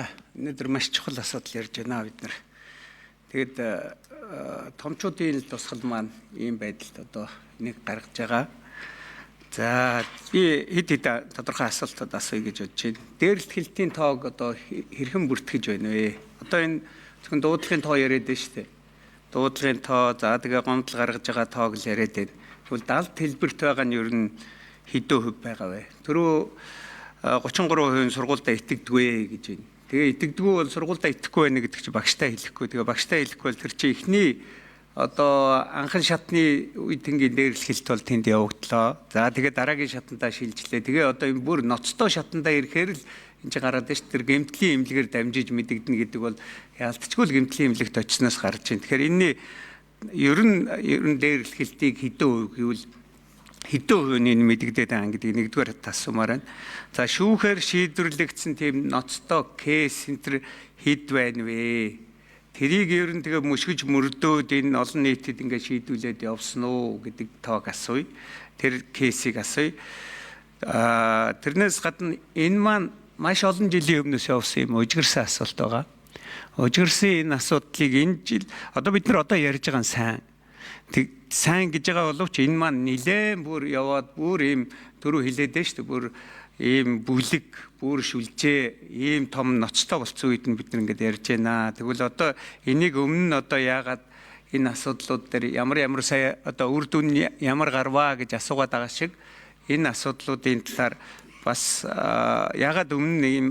За өнөөдөр маш чухал асуудал ярьж байна бид нар. Тэгэд томчуудын тусгал маань ийм байдалд одоо нэг гаргаж байгаа. За би хэд тодорхой асуултууд асууя гэж бодож байна. Дээрлэлтийн тоог одоо хэрхэн бүртгэж байна вэ? Одоо энэ зөвхөн дуудлагын тоо яриад байна шүү дээ. Дуудлагын тоо, за тэгээ гомдол гаргаж байгаа тоог л яриад байна. Тэгвэл далд хэлбэрт байгаа нь ер нь хэдэн хувь байгаа вэ? Түрүү 33% сургуультай итгэдэггүй гэж байна. Тэгээ итгэдэггүй бол сургуультай итгэхгүй байна гэдэг чинь багштай хэлэхгүй. Тэгээ багштай хэлэхгүй бол тэр чинь эхний одоо анхан шатны үед тэнгийн дээрлэлт бол тэнд явагдлаа. За тэгээ дараагийн шатандаа шилжлээ. Тэгээ одоо энэ бүр ноцтой шатандаа ирэхээр л энэ чинь гараад байна шүү. Тэр гэмтлийн эмнэлгээр дамжиж мэдэгдэнэ гэдэг бол яалтчгүй л гэмтлийн эмнэлэгт очсноос гарч байна. Тэгэхээр энэний ер нь дээрлэлтийг хэдэн хувь гэвэл хэдэн хувийн мэдэгдээд байгаа гэдгийг нэгдүгээр асуумаар байна. За шүүхээр шийдвэрлэгдсэн тийм ноцтой кейс энэ хэд байна вэ? Тэрийг ер нь тэгээ мөшгөж мөрдөөд энэ олон нийтэд ингээд шийдвүлээд явсан уу гэдэг тоог асууя. Тэр кейсийг асууя. Тэрнээс гадна энэ маань маш олон жилийн өмнөөс явсан юм өжгөрсөн асуулт байгаа. Өжгөрсөн энэ асуудлыг энэ жил одоо бид нар одоо ярьж байгаа нь сайн гэж байгаа боловч энэ маань нэлээд бүр яваад бүр ийм түрүү хэлээд байна шүү дээ. Бүр ийм бүлэг, бүр шүлжээ, ийм том ноцтой болсон үед нь бид нар ингэж ярьж байна. Тэгвэл одоо энийг өмнө нь одоо яагаад энэ асуудлууд дээр ямар сая одоо үр дүн ямар гарваа гэж асуугаад байгаа шиг энэ асуудлуудын талаар бас яагаад өмнө ийм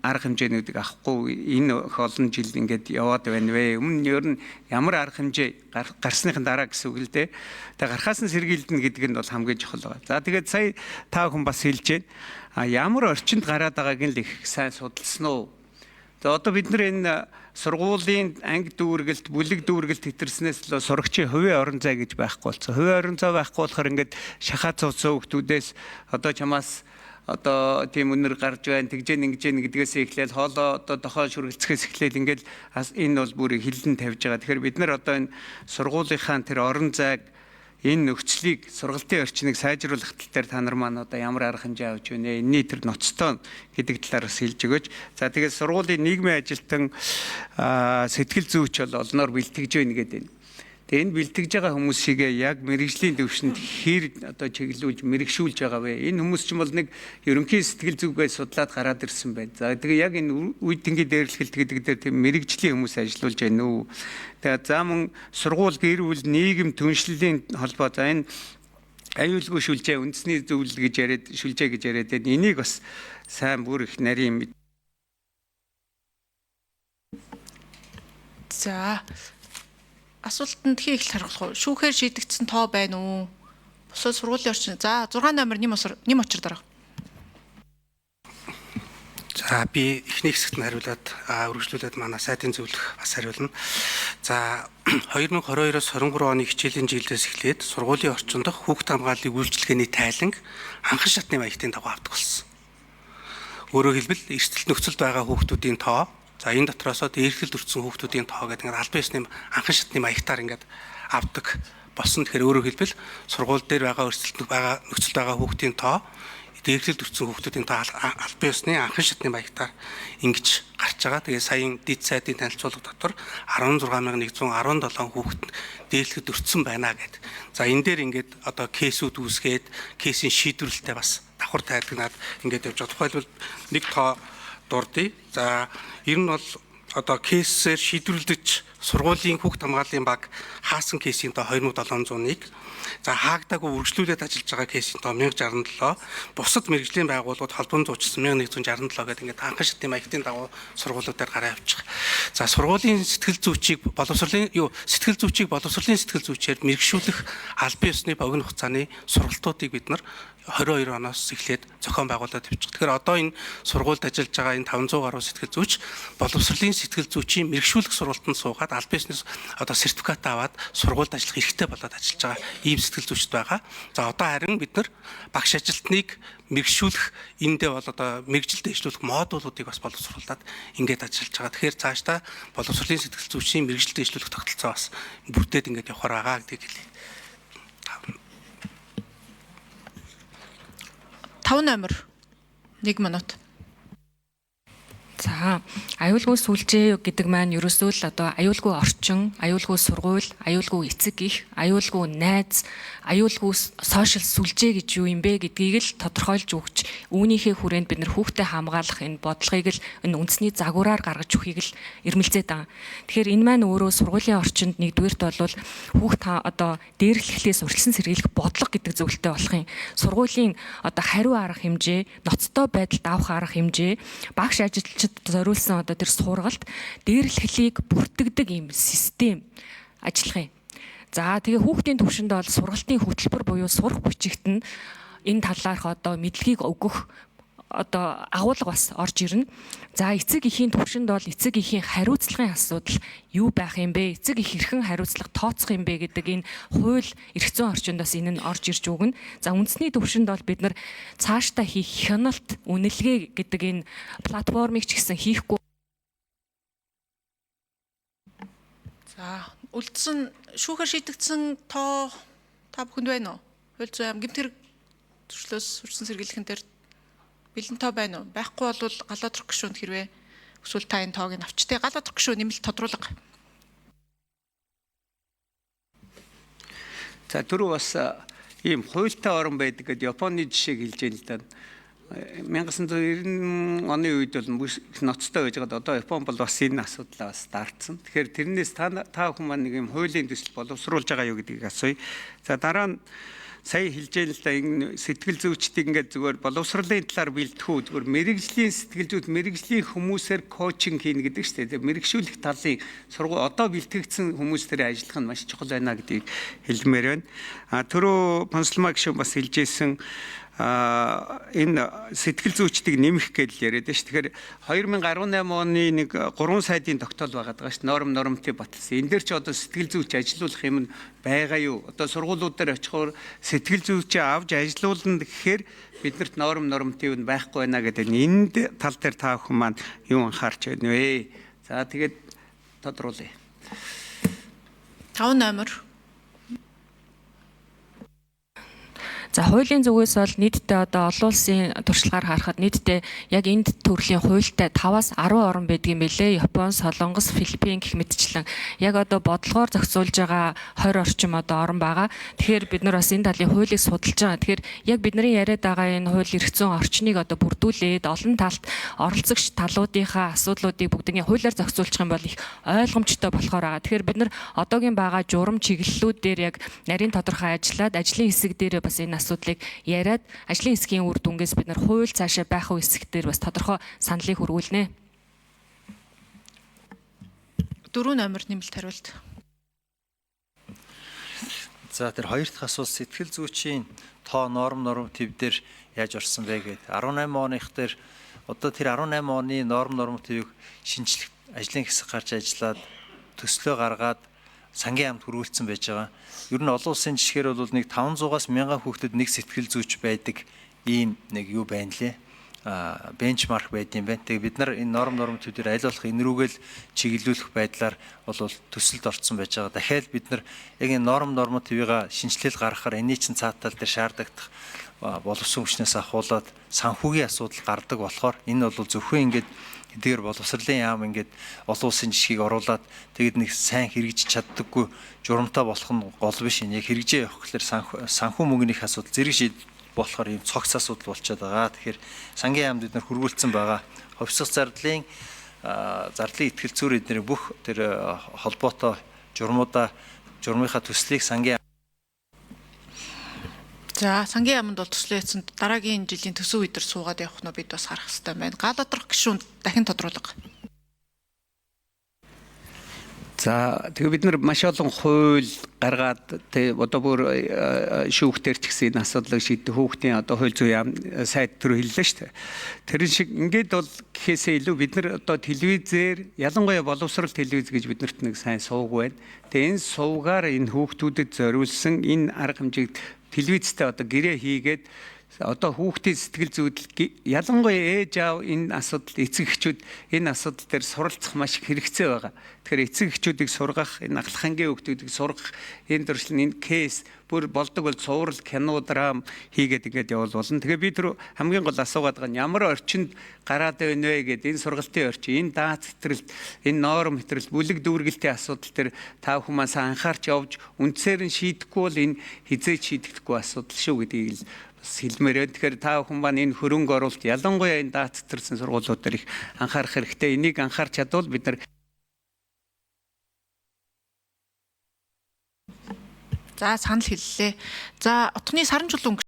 арга хэмжээнүүдийг авахгүй энэ их олон жил ингээд яваад байна вэ? Өмнө нь ер нь ямар арга хэмжээ гарсныхын дараа гэсэн үг л дээ. Тэгээ гарахаас нь сэргийлдэнэ гэдэг нь бол хамгийн чухал байгаа. За тэгээд сая та хүн бас хэлж байна. Ямар орчинд гараад байгааг нь л их сайн судалсан уу? За одоо бид нар энэ сургуулийн анги дүүргэлт, бүлэг дүүргэлт хэтэрснээс л сурагчийн хувийн орон зай гэж байхгүй болсон. Хувийн орон зай байхгүй болохоор ингээд шахаа цуцсан хүмүүсээс одоо чамаас одоо тийм үнэр гарч байна, тэгжээ нэгдгээс эхлээл хоолоо одоо дохоо шүргэлцэхээс эхлээл ингээл энэ бол бүрийг хилэн тавьж байгаа. Тэгэхээр бид нар одоо энэ сургуулийнхаа тэр орон зайг энэ нөхцөлийг сургалтын орчныг сайжруулах тал дээр та нар маань одоо ямар арга хэмжээ авч байна? Энэний тэр ноцтой гэдэг талаар бас хэлж өгөөч. За тэгээд сургуулийн нийгмийн ажилтан сэтгэл зүйч бол олноор бэлтгэж байна гэдэг. Тэгээ энэ бэлтгэж байгаа хүмүүсийг яг мэрэгжлийн төвшөнд хэр одоо чиглүүлж мэрэгшүүлж байгаа вэ? Энэ хүмүүс ч юм бол нэг ерөнхий сэтгэл зүгээ судлаад гараад ирсэн байна. За тэгээ яг энэ үе тэнгийн дээрлэлт гэдэг дээр тийм мэрэгжлийн хүмүүс ажиллуулж байна уу? Тэгээ за мөн сургууль гэр бүл нийгэм түншлэлийн холбоо за энэ аюулгүй шүлжээ үндэсний зөвлөл гэж яриад шүлжээ гэж яриад байна. Энийг бас сайн бүр их нарийн За асуултанд их хариулах уу? Шүүхээр шийдэгдсэн тоо байна уу? Бусад сургуулийн орчин. За 6 номер нэм очир дарга. За би эхний хэсэгт нь хариулаад үргэлжлүүлээд манай сайдын зөвлөх бас хариулна. За 2022-оос 23 оны хичээлийн жилээс эхлээд сургуулийн орчинд хүүхд хамгааллын үйлчилгээний тайланг анхан шатны маягтын дагуу авдаг болсон. Өөрөөр хэлбэл эрсдэлт нөхцөлд байгаа хүүхдүүдийн тоо, за энэ дотроос дээрлэлд өртсөн хүүхдүүдийн тоо гэдэг ингээд албан ёсны анхан шатны маягтаар ингээд авдаг болсон. Тэгэхээр өөрөөр хэлбэл сургууль дээр байгаа өрсөлдөлт байгаа нөхцөлд байгаа хүүхдийн тоо, дээрлэлд өртсөн хүүхдүүдийн тоо албан ёсны анхан шатны маягтаар ингэж гарч байгаа. Тэгээ саяын дэд сайдын танилцуулга дотор 16117 хүүхэд дээрлэлд өртсөн байна гэдэг. За энэ дээр ингээд одоо кейсүүд үүсгээд кейсийн шийдвэрлэлтэй бас давхар тайлгнаад ингээд явж байгаа. Тухайлбал нэг тоо дурдъя. За ер нь бол одоо кейсээр шийдвэрлэж сургуулийн хүүхд хамгааллын баг хаасан кейсийн тоо 2701. За хаагдаагүй үргэлжлүүлээд ажиллаж байгаа кейсийн тоо 1067. Бусад мэрэгжлийн байгууллагууд холбон зуучсан 1167 гэдэг ингээд анхан шатны маягтын дагуу сургуулиудаар гараа явж байгаа. За сургуулийн сэтгэл зүйчийг боловсролын сэтгэл зүйчээр мэрэгшүүлэх албан ёсны богино хугацааны сургалтуудыг бид нар 22 оноос эхлээд зохион байгуулаад явж байгаа. Тэгэхээр одоо энэ сургуульд ажиллаж байгаа энэ 500 гаруй сэтгэл зүйч боловсролын сэтгэл зүйчийн мэрэгшүүлэх сургалтанд суугаад албан ёсны одоо сертификат аваад сургуульд ажиллах эрхтэй болоод ажиллаж байгаа ийм сэтгэл зүйчд байгаа. За одоо харин бид нар багш ажилтныг мэрэгшүүлэх эндээ бол одоо мэрэгжилд дэвшлүүлэх модулуудыг бас боловсруулад ингээд ажиллаж байгаа. Тэгэхээр цаашдаа боловсролын сэтгэл зүйчийн мэрэгжилд дэвшлүүлэх тогтолцоо бас бүрдээд ингээд явахаар байгаа гэдгийг хэлье. 5 номер 1 минут. За, аюулгүй сүлжээ гэдэг маань ерөөсөө л одоо аюулгүй орчин, аюулгүй сургууль, аюулгүй эцэг их, аюулгүй найз, аюулгүй сошиал сүлжээ гэж юу юм бэ гэдгийг л тодорхойлж өгч, үүнийхээ хүрээнд бид нар хүүхдэд хамгаалах энэ бодлогыг л энэ үндэсний загвараар гаргаж өгөхийг л эрмэлзээд байгаа. Тэгэхээр энэ маань өөрөө сургуулийн орчинд нэгдүгээрт бол хүүхд одоо дээрлэхлээс урьдчилан сэргийлэх бодлого гэдэг зөвлөлтөй болох юм. Сургуулийн одоо хариу арга хэмжээ, ноцтой байдалд авах арга хэмжээ, багш ажилчид зориулсан одоо тэр сургалт дээрлэхлийг бүртгэдэг юм систем ажиллах юм. За тэгээ хүүхдийн төвшөнд бол сургалтын хөтөлбөр буюу сурах бичигт нь энэ талаарх одоо мэдлэгийг өгөх одоо агуулга бас орж ирнэ. За эцэг эхийн төвшөнд бол эцэг эхийн хариуцлагын асуудал юу байх юм бэ? Эцэг их хэрхэн хариуцлага тооцох юм бэ гэдэг энэ хууль эрх зүйн орчиндоос энэ нь орж ирж өгнө. За үндэсний төвшөнд бол бид нар цаашдаа хийх хяналт, үнэлгээ гэдэг энэ платформыг ч гэсэн хийхгүй. За үлдсэн шүүхээр шийдэгдсэн тоо та бүхэнд байна уу? Хууль зүйн гэмт хэрэг төслөөс урьдчилан сэргийлэхэн дээр бэлэн тоо байна уу? Байхгүй бол галаад орох гишүүнд хэрвээ эсвэл та энэ тоог нь авчтай галаад орох гишүүн нэмэлт тодруулга. За түрүү бас ийм хуультай орн байдаг гэдэг Японы жишээг хэлж яана л да. 1990 оны үед бол ноцтой байж байгаа. Одоо Япон бол бас энэ асуудлаа бас дардсан. Тэгэхээр тэрнээс та бүхэн маань нэг юм хуулийн төсөл боловсруулж байгаа юу гэдгийг асууя. За дараа нь сая хэлж яана л да, энэ сэтгэл зүйчдийг ингээд зүгээр боловсролын талаар бэлтгэх үү, зүгээр мэрэгжлийн сэтгэл зүйд мэрэгжлийн хүмүүсээр коучинг хийнэ гэдэг чинь тийм мэрэгшүүлэх талын сургууль одоо бэлтгэгдсэн хүмүүс төрөй ажиллах нь маш чухал байна гэдгийг хэлмээр байна. Түрүү Пансалмаа гишүүн бас хэлжсэн энэ сэтгэл зүйчдийг нэмэх гэж яриад байна ш. Тэгэхээр 2018 оны нэг 3 сайдын тогтоол байгаад байгаа ш. Нормтыг баталсан. Энэ дээр ч одоо сэтгэл зүйч ажилуулах юм байгаа юу? Одоо сургуулиуд дээр очихоор сэтгэл зүйчээ авч ажилуулна гэхээр биднэрт нормтыг нь байхгүй байна гэдэг. Энд тал дээр та бүхэн маань юу анхаарч байна вэ? За тэгээд тодруулъя. 5 номер. За хуулийн зүгээс бол нийтдээ одоо олон улсын туршлагаар харахад нийтдээ яг энд төрлийн хуультай 5-аас 10 орн байдаг юм билээ. Япон, Солонгос, Филиппин гэх мэтчлэн яг одоо бодлогоор зохицуулж байгаа 20 орчим одоо орн байгаа. Тэгэхээр бид нар бас энэ талын хуулийг судалж байгаа. Тэгэхээр яг бидний яриад байгаа энэ хууль эрх зүйн орчныг одоо бүрдүүлээд олон талт оролцогч талуудынхаа асуудлуудыг бүгднийг хуулиар зохицуулчих юм бол их ойлгомжтой болохоор байгаа. Тэгэхээр бид нар одоогийн байгаа журам чиглэлүүд дээр яг нарийн тодорхой ажиллаад ажлын хэсэг дээр бас энэ асуудлыг яриад ажлын хэсгийн үр дүнгээс бид нар хууль цаашаа байх уу хэсэг дээр бас тодорхой саналыг хөрвүүлнэ. 4 номер нэмэлт хариулт. За тэр хоёр дахь асуулт сэтгэл зүйчийн тоо норматив дээр яаж орсон бэ гэдэг. 18 оных дээр одоо тэр 18 оны нормативыг шинжлэх ажлын хэсэг гарч ажиллаад төслөө гаргаад сангийн амт хүрүүлсэн байж байгаа. Ер нь олон улсын жишгээр бол нэг 500-аас 1000 хүүхдэд нэг сэтгэл зүйч байдаг ийм нэг юу байна лээ. Бенчмарк байд юм байна. Тэгээ бид нар энэ норматив дээр аль болох энэ рүүгээл чиглүүлэх байдлаар бол төсөлд орсон байж байгаа. Дахиад бид нар яг энэ нормативыг шинжилэл гаргахаар энэний чинь цаатал дээр шаардагдах боловсон хүчнээс ахуулаад санхүүгийн асуудал гардаг болохоор энэ бол зөвхөн ингээд эдгээр боловсролын яам ингээд олон улсын жишгийг оруулаад тэгэд нэг сайн хэрэгжиж чаддаггүй журамтай болох нь гол биш. Яг хэрэгжээ явах гэхээр санхүү мөнгөний асуудал зэрэг болохоор юм цогц асуудал болчиход байгаа. Тэгэхээр сангийн яамд бид нар хөрвүүлсэн байгаа. Ховсох зардлын итгэл зүйр эдний бүх тэр холбоотой журмынхаа төслийг сангийн За сангийн яамд бол төслөө яцсан дараагийн жилийн төсөв үедэр суугаад явах нь бид бас харах хэрэгтэй байна. Галаад орох гишүүнд дахин тодруулга. За тэгээ бид нар маш олон хууль гаргаад одоо бүр шүүхтэр ч гэсэн энэ асуудлыг шийдэх хүүхдийн одоо хууль зүйн яам сайд төр хэллээ шүү дээ. Тэр шиг ингээд бол гэхээсээ илүү бид нар одоо телевизээр ялангуяа боловсрол телевиз гэж биднэрт нэг сайн сувг байна. Тэгээ энэ сувгаар энэ хүүхдүүдэд зориулсан энэ арга хэмжээг телевизтэй одоо гэрээ хийгээд одоо хүүхдийн сэтгэл зүйдэл ялангуяа ээж аав энэ асуудал эцэг эхчүүд энэ асуудал дээр суралцах маш их хэрэгцээ байгаа. Тэгэхээр эцэг эхчүүдийг сургах, энэ ахлахангийн хүүхдүүдийг сургах, энэ төрлийн энэ кейс бүр болдог бол цуврал, кино, драм хийгээд ингээд явал болно. Тэгээ би тэр хамгийн гол асуугаад байгаа нь ямар орчинд гараад байна вэ гэдэг энэ сургалтын орчин, энэ дац хэтрэлт, энэ норм хэтрэлт, бүлэг дүүргэлтийн асуудал дээр та бүхэн маань анхаарч явж үндсээр нь шийдэхгүй бол энэ хизээч шийдэхгүй асуудал шүү гэдгийг л хэлмээрээ. Тэгэхээр та бүхэн маань энэ хөрөнгө оруулалт ялангуяа энэ дац хэтрэлсэн сургуулиуд дээр их анхаарах хэрэгтэй. Энийг анхаарч чадвал бид нар За санал хэллээ. За утганы саран чулуун